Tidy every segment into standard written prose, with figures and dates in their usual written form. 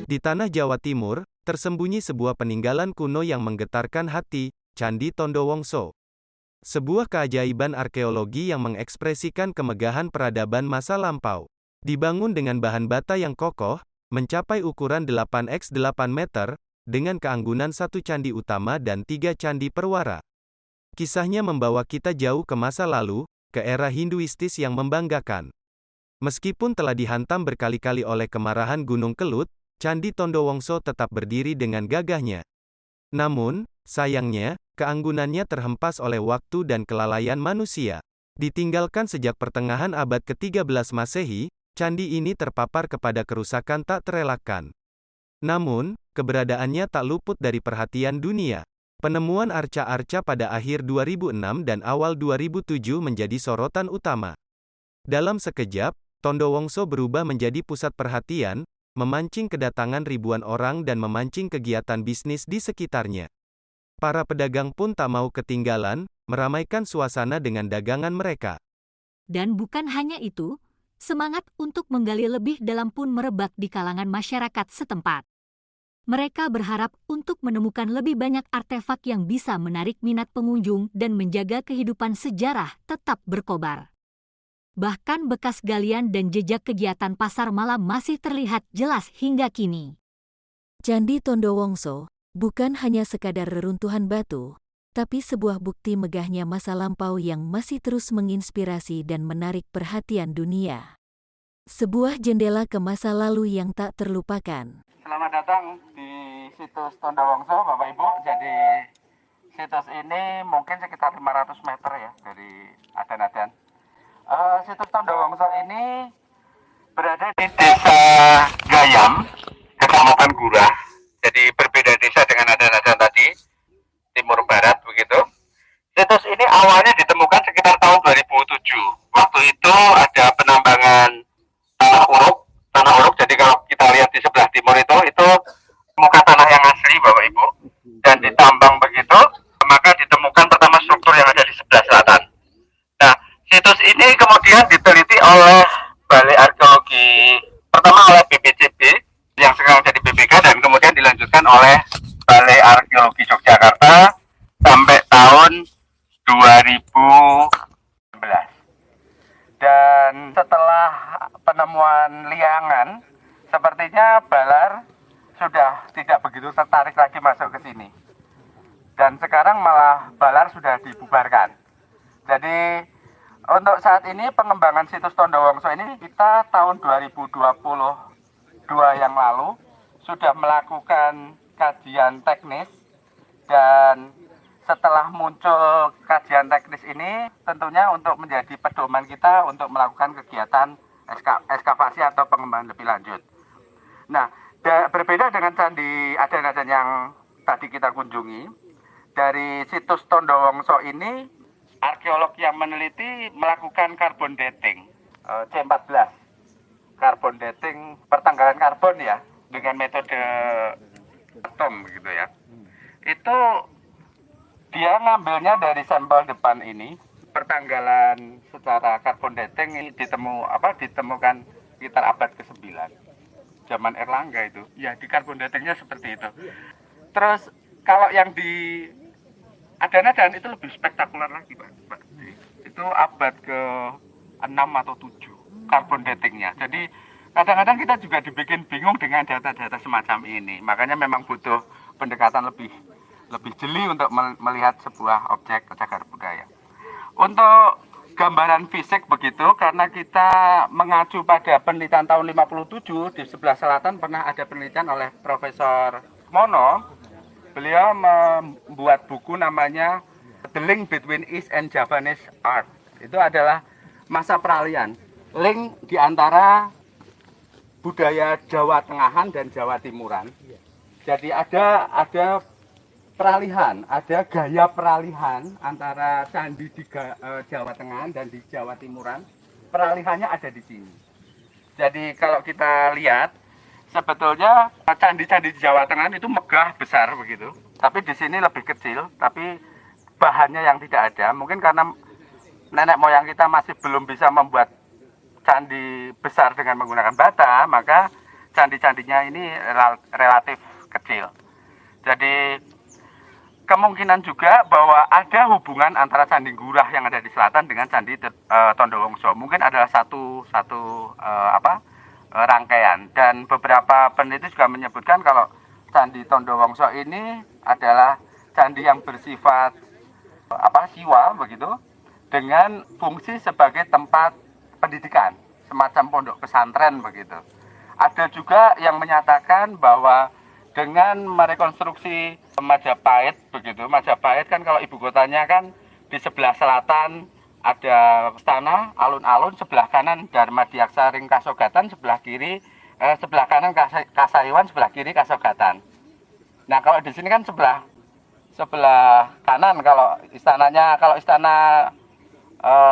Di tanah Jawa Timur, tersembunyi sebuah peninggalan kuno yang menggetarkan hati, Candi Tondowongso. Sebuah keajaiban arkeologi yang mengekspresikan kemegahan peradaban masa lampau. Dibangun dengan bahan bata yang kokoh, mencapai ukuran 8x8 meter, dengan keanggunan satu candi utama dan 3 candi perwara. Kisahnya membawa kita jauh ke masa lalu, ke era Hinduistis yang membanggakan. Meskipun telah dihantam berkali-kali oleh kemarahan Gunung Kelut, Candi Tondowongso tetap berdiri dengan gagahnya. Namun, sayangnya, keanggunannya terhempas oleh waktu dan kelalaian manusia. Ditinggalkan sejak pertengahan abad ke-13 Masehi, candi ini terpapar kepada kerusakan tak terelakkan. Namun, keberadaannya tak luput dari perhatian dunia. Penemuan arca-arca pada akhir 2006 dan awal 2007 menjadi sorotan utama. Dalam sekejap, Tondowongso berubah menjadi pusat perhatian, memancing kedatangan ribuan orang dan memancing kegiatan bisnis di sekitarnya. Para pedagang pun tak mau ketinggalan, meramaikan suasana dengan dagangan mereka. Dan bukan hanya itu, semangat untuk menggali lebih dalam pun merebak di kalangan masyarakat setempat. Mereka berharap untuk menemukan lebih banyak artefak yang bisa menarik minat pengunjung dan menjaga kehidupan sejarah tetap berkobar. Bahkan bekas galian dan jejak kegiatan pasar malam masih terlihat jelas hingga kini. Candi Tondowongso bukan hanya sekadar reruntuhan batu, tapi sebuah bukti megahnya masa lampau yang masih terus menginspirasi dan menarik perhatian dunia. Sebuah jendela ke masa lalu yang tak terlupakan. Selamat datang di situs Tondowongso, Bapak Ibu. Jadi situs ini mungkin sekitar 500 meter ya dari Adan-Adan. Situs Tondowongso ini berada di Desa Gayam, Kecamatan Gurah. Jadi berbeda desa dengan Adan-Adan tadi, timur barat begitu. Situs ini awalnya ditemukan sekitar tahun 2007. Waktu itu ada penambangan tanah uruk. Jadi kalau kita lihat di sebelah timur itu muka tanah yang asli, Bapak Ibu. Dan ditambang begitu, maka ditemukan pertama struktur yang ada di sebelah selatan. Nah, situs ini kemudian diteliti oleh Balai Arkeologi, pertama oleh BPCB, yang sekarang jadi BPK, dan kemudian dilanjutkan oleh Balai Arkeologi Yogyakarta sampai tahun 2011. Dan setelah penemuan liangan, sepertinya Balar sudah tidak begitu tertarik lagi masuk ke sini. Dan sekarang malah Balar sudah dibubarkan. Jadi untuk saat ini pengembangan situs Tondowongso ini kita tahun 2022 yang lalu sudah melakukan kajian teknis, dan setelah muncul kajian teknis ini tentunya untuk menjadi pedoman kita untuk melakukan kegiatan ekskavasi atau pengembangan lebih lanjut. Nah, berbeda dengan Candi Adan-Adan yang tadi kita kunjungi, dari situs Tondowongso ini arkeolog yang meneliti melakukan carbon dating, C14, carbon dating pertanggalan karbon ya, dengan metode atom gitu ya. Itu dia ngambilnya dari sampel depan ini, pertanggalan secara carbon dating ini ditemukan sekitar abad ke-9. Zaman Erlangga itu. Ya, di carbon datingnya seperti itu. Terus kalau yang di Adan-Adan itu lebih spektakuler lagi, Pak. Itu abad ke-6 atau 7 carbon datingnya. Jadi kadang-kadang kita juga dibikin bingung dengan data-data semacam ini. Makanya memang butuh pendekatan lebih jeli untuk melihat sebuah objek cagar budaya. Untuk gambaran fisik begitu, karena kita mengacu pada penelitian tahun 57 di sebelah selatan pernah ada penelitian oleh Profesor Mono. Beliau membuat buku namanya The Link Between East and Javanese Art. Itu adalah masa peralihan, link di antara budaya Jawa Tengahan dan Jawa Timuran. Jadi ada peralihan, ada gaya peralihan antara candi di Jawa Tengah dan di Jawa Timuran. Peralihannya ada di sini. Jadi kalau kita lihat, sebetulnya candi-candi di Jawa Tengah itu megah besar begitu. Tapi di sini lebih kecil, tapi bahannya yang tidak ada. Mungkin karena nenek moyang kita masih belum bisa membuat candi besar dengan menggunakan bata, maka candi-candinya ini relatif kecil. Jadi kemungkinan juga bahwa ada hubungan antara Candi Gurah yang ada di selatan dengan Candi Tondowongso. Mungkin adalah satu rangkaian. Dan beberapa peneliti juga menyebutkan kalau Candi Tondowongso ini adalah candi yang bersifat siwa begitu, dengan fungsi sebagai tempat pendidikan, semacam pondok pesantren begitu. Ada juga yang menyatakan bahwa dengan merekonstruksi Majapahit begitu. Majapahit kan kalau ibu kotanya kan di sebelah selatan ada istana, alun-alun, sebelah kanan Dharma Diaksa Ring Kasogatan, sebelah kanan Kasayuan, sebelah kiri Kasogatan. Nah, kalau di sini kan sebelah kanan kalau istana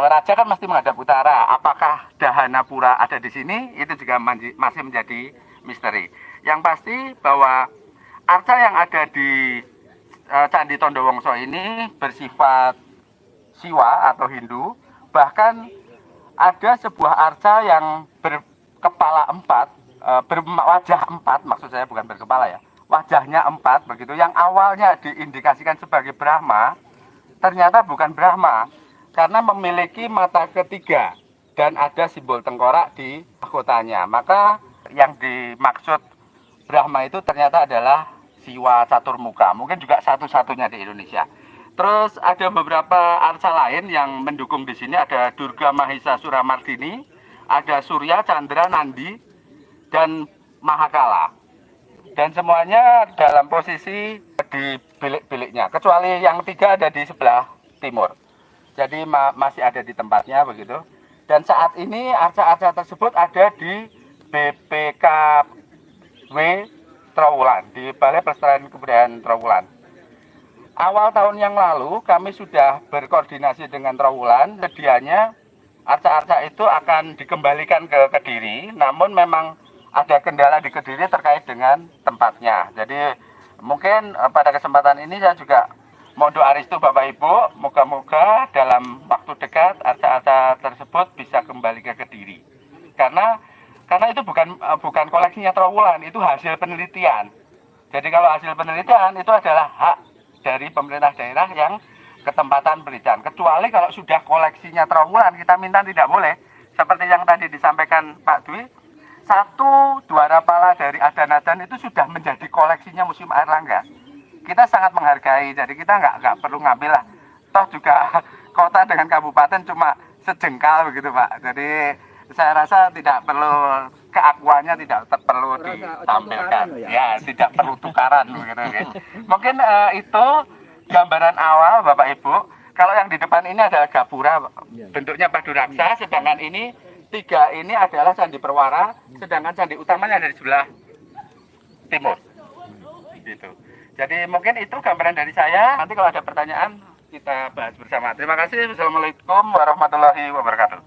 raja kan mesti menghadap utara. Apakah Dahanapura ada di sini? Itu juga masih menjadi misteri. Yang pasti bahwa arca yang ada di Candi Tondowongso ini bersifat Siwa atau Hindu. Bahkan ada sebuah arca yang berkepala 4, berwajah 4, maksud saya bukan berkepala ya, wajahnya 4 begitu, yang awalnya diindikasikan sebagai Brahma, ternyata bukan Brahma, karena memiliki mata ketiga dan ada simbol tengkorak di mahkotanya. Maka yang dimaksud Brahma itu ternyata adalah Siwa Caturmuka, mungkin juga satu-satunya di Indonesia. Terus ada beberapa arca lain yang mendukung di sini, ada Durga Mahisa Suramardini, ada Surya, Chandra, Nandi, dan Mahakala. Dan semuanya dalam posisi di bilik-biliknya, kecuali yang 3 ada di sebelah timur. Jadi masih ada di tempatnya begitu. Dan saat ini arca-arca tersebut ada di BPKW Trowulan, di Balai Pelestarian Kebudayaan Trowulan. Awal tahun yang lalu kami sudah berkoordinasi dengan Trowulan, sedianya arca-arca itu akan dikembalikan ke Kediri, namun memang ada kendala di Kediri terkait dengan tempatnya. Jadi mungkin pada kesempatan ini saya juga mohon doa restu Bapak Ibu, moga-moga dalam waktu dekat arca-arca tersebut bisa kembali ke Kediri. Karena itu bukan koleksinya Trowulan, itu hasil penelitian. Jadi kalau hasil penelitian itu adalah hak dari pemerintah daerah yang ketempatan penelitian. Kecuali kalau sudah koleksinya Trowulan, kita minta tidak boleh. Seperti yang tadi disampaikan Pak Dwi, 1 Dwara Pala dari Adanadan itu sudah menjadi koleksinya Museum Airlangga. Kita sangat menghargai, jadi kita nggak perlu ngambil lah. Toh juga kota dengan kabupaten cuma sejengkal begitu Pak. Jadi saya rasa tidak perlu, keakuannya tidak perlu ditampilkan. Ya, tidak perlu tukaran begitu. Mungkin itu gambaran awal Bapak Ibu. Kalau yang di depan ini adalah gapura, bentuknya padu raksa, sedangkan ini 3 ini adalah Candi Perwara, sedangkan candi utamanya ada di sebelah timur. Gitu. Jadi mungkin itu gambaran dari saya. Nanti kalau ada pertanyaan kita bahas bersama. Terima kasih. Wassalamualaikum warahmatullahi wabarakatuh.